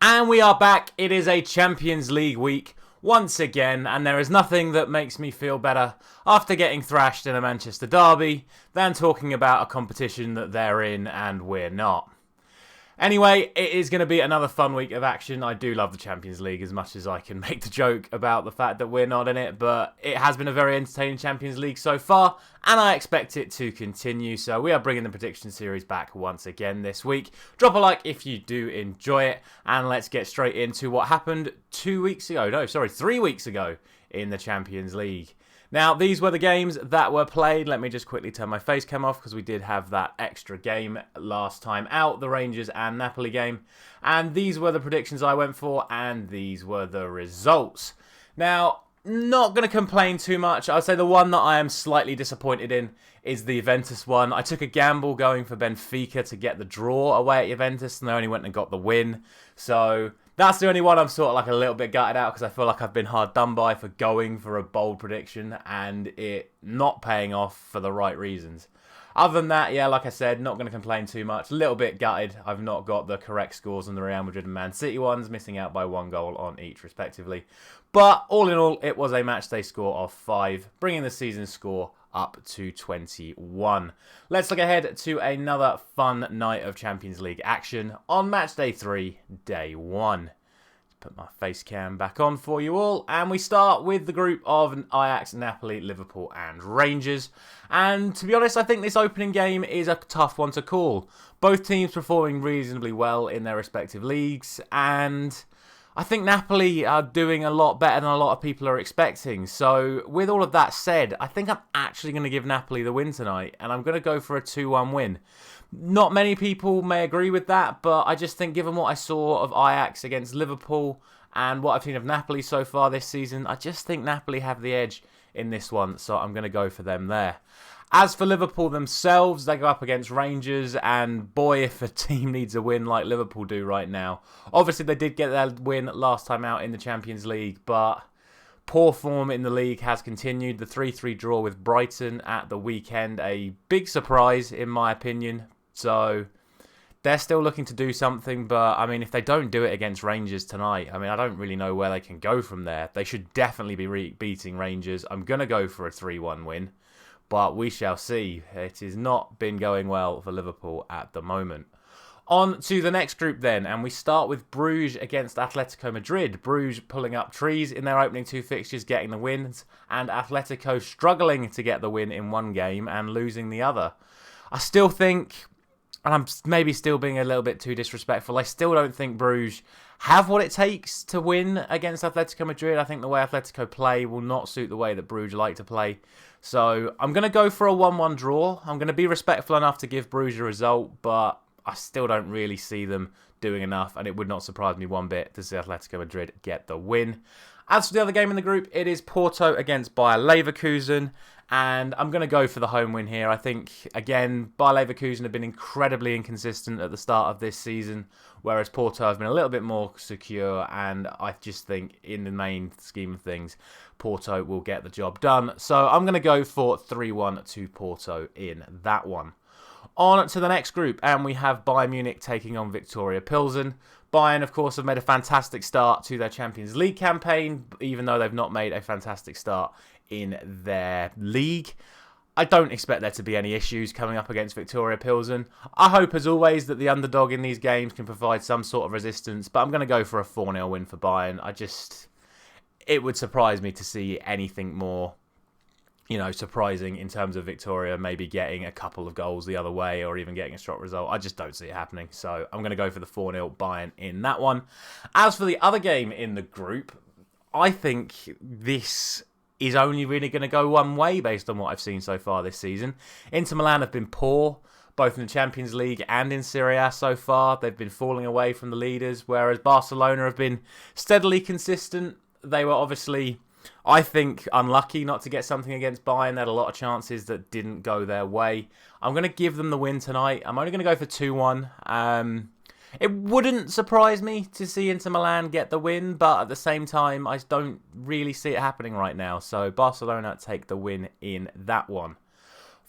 And we are back. It is a Champions League week once again, and there is nothing that makes me feel better after getting thrashed in a Manchester derby than talking about a competition that they're in and we're not. Anyway, it is going to be another fun week of action. I do love the Champions League as much as I can make the joke about the fact that we're not in it, but it has been a very entertaining Champions League so far, and I expect it to continue. So we are bringing the prediction series back once again this week. Drop a like if you do enjoy it, and let's get straight into what happened 3 weeks ago in the Champions League. Now, these were the games that were played. Let me just quickly turn my face cam off because we did have that extra game last time out, the Rangers and Napoli game. And these were the predictions I went for, and these were the results. Now, not going to complain too much. I'd say the one that I am slightly disappointed in is the Juventus one. I took a gamble going for Benfica to get the draw away at Juventus, and they only went and got the win. So that's the only one I'm sort of like a little bit gutted out because I feel like I've been hard done by for going for a bold prediction and it not paying off for the right reasons. Other than that, yeah, like I said, not going to complain too much. A little bit gutted. I've not got the correct scores on the Real Madrid and Man City ones, missing out by 1 goal on each respectively. But all in all, it was a matchday score of 5, bringing the season score up to 21. Let's look ahead to another fun night of Champions League action on Matchday 3, Day 1. Put my face cam back on for you all, and we start with the group of Ajax, Napoli, Liverpool and Rangers. And to be honest, I think this opening game is a tough one to call. Both teams performing reasonably well in their respective leagues, and I think Napoli are doing a lot better than a lot of people are expecting. So with all of that said, I think I'm actually going to give Napoli the win tonight, and I'm going to go for a 2-1 win. Not many people may agree with that, but I just think given what I saw of Ajax against Liverpool and what I've seen of Napoli so far this season, I just think Napoli have the edge in this one, so I'm going to go for them there. As for Liverpool themselves, they go up against Rangers, and boy, if a team needs a win like Liverpool do right now. Obviously, they did get their win last time out in the Champions League, but poor form in the league has continued. The 3-3 draw with Brighton at the weekend, a big surprise in my opinion. So they're still looking to do something, but I mean, if they don't do it against Rangers tonight, I mean, I don't really know where they can go from there. They should definitely be beating Rangers. I'm going to go for a 3-1 win, but we shall see. It has not been going well for Liverpool at the moment. On to the next group then, and we start with Brugge against Atletico Madrid. Brugge pulling up trees in their opening 2 fixtures, getting the wins, and Atletico struggling to get the win in one game and losing the other. I still think, and I'm maybe still being a little bit too disrespectful, I still don't think Brugge have what it takes to win against Atletico Madrid. I think the way Atletico play will not suit the way that Brugge like to play. So I'm going to go for a 1-1 draw. I'm going to be respectful enough to give Brugge a result, but I still don't really see them doing enough, and it would not surprise me one bit to see Atletico Madrid get the win. As for the other game in the group, it is Porto against Bayer Leverkusen, and I'm going to go for the home win here. I think, again, Bayer Leverkusen have been incredibly inconsistent at the start of this season, whereas Porto have been a little bit more secure, and I just think, in the main scheme of things, Porto will get the job done. So I'm going to go for 3-1 to Porto in that one. On to the next group, and we have Bayern Munich taking on Victoria Plzen. Bayern, of course, have made a fantastic start to their Champions League campaign, even though they've not made a fantastic start in their league. I don't expect there to be any issues coming up against Victoria Plzen. I hope, as always, that the underdog in these games can provide some sort of resistance, but I'm going to go for a 4-0 win for Bayern. It would surprise me to see anything more, surprising in terms of Victoria maybe getting a couple of goals the other way or even getting a strong result. I just don't see it happening. So I'm going to go for the 4-0 Bayern in that one. As for the other game in the group, I think this is only really going to go one way based on what I've seen so far this season. Inter Milan have been poor, both in the Champions League and in Serie A so far. They've been falling away from the leaders, whereas Barcelona have been steadily consistent. They were obviously, I think, unlucky not to get something against Bayern. They had a lot of chances that didn't go their way. I'm going to give them the win tonight. I'm only going to go for 2-1. It wouldn't surprise me to see Inter Milan get the win, but at the same time, I don't really see it happening right now. So Barcelona take the win in that one.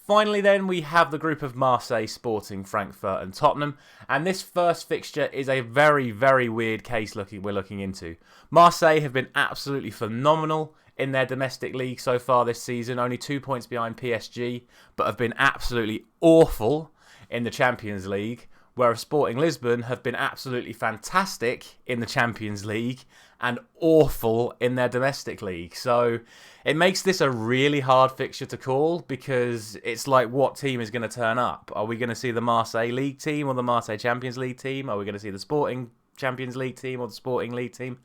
Finally then, we have the group of Marseille, Sporting, Frankfurt and Tottenham. And this first fixture is a very, very weird case we're looking into. Marseille have been absolutely phenomenal in their domestic league so far this season. Only 2 points behind PSG, but have been absolutely awful in the Champions League. Whereas Sporting Lisbon have been absolutely fantastic in the Champions League and awful in their domestic league. So it makes this a really hard fixture to call because it's like, what team is going to turn up? Are we going to see the Marseille League team or the Marseille Champions League team? Are we going to see the Sporting Champions League team or the Sporting League team?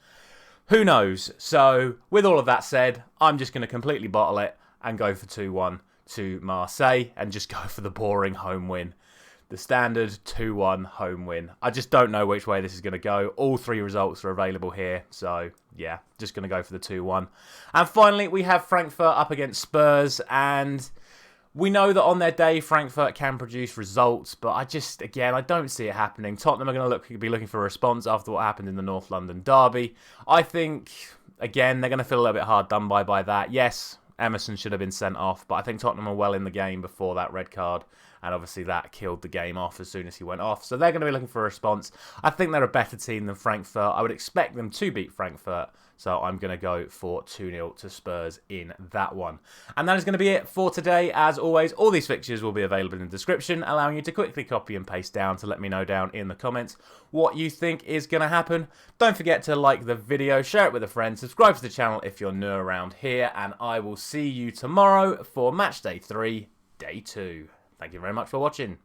Who knows? So with all of that said, I'm just going to completely bottle it and go for 2-1 to Marseille and just go for the boring home win. The standard 2-1 home win. I just don't know which way this is going to go. All three results are available here. So, yeah, just going to go for the 2-1. And finally, we have Frankfurt up against Spurs. And we know that on their day, Frankfurt can produce results. But I don't see it happening. Tottenham are going to be looking for a response after what happened in the North London derby. I think, again, they're going to feel a little bit hard done by that. Yes, Emerson should have been sent off. But I think Tottenham are well in the game before that red card. And obviously that killed the game off as soon as he went off. So they're going to be looking for a response. I think they're a better team than Frankfurt. I would expect them to beat Frankfurt. So I'm going to go for 2-0 to Spurs in that one. And that is going to be it for today. As always, all these fixtures will be available in the description, allowing you to quickly copy and paste down to let me know down in the comments what you think is going to happen. Don't forget to like the video, share it with a friend, subscribe to the channel if you're new around here. And I will see you tomorrow for Matchday 3, Day 2. Thank you very much for watching.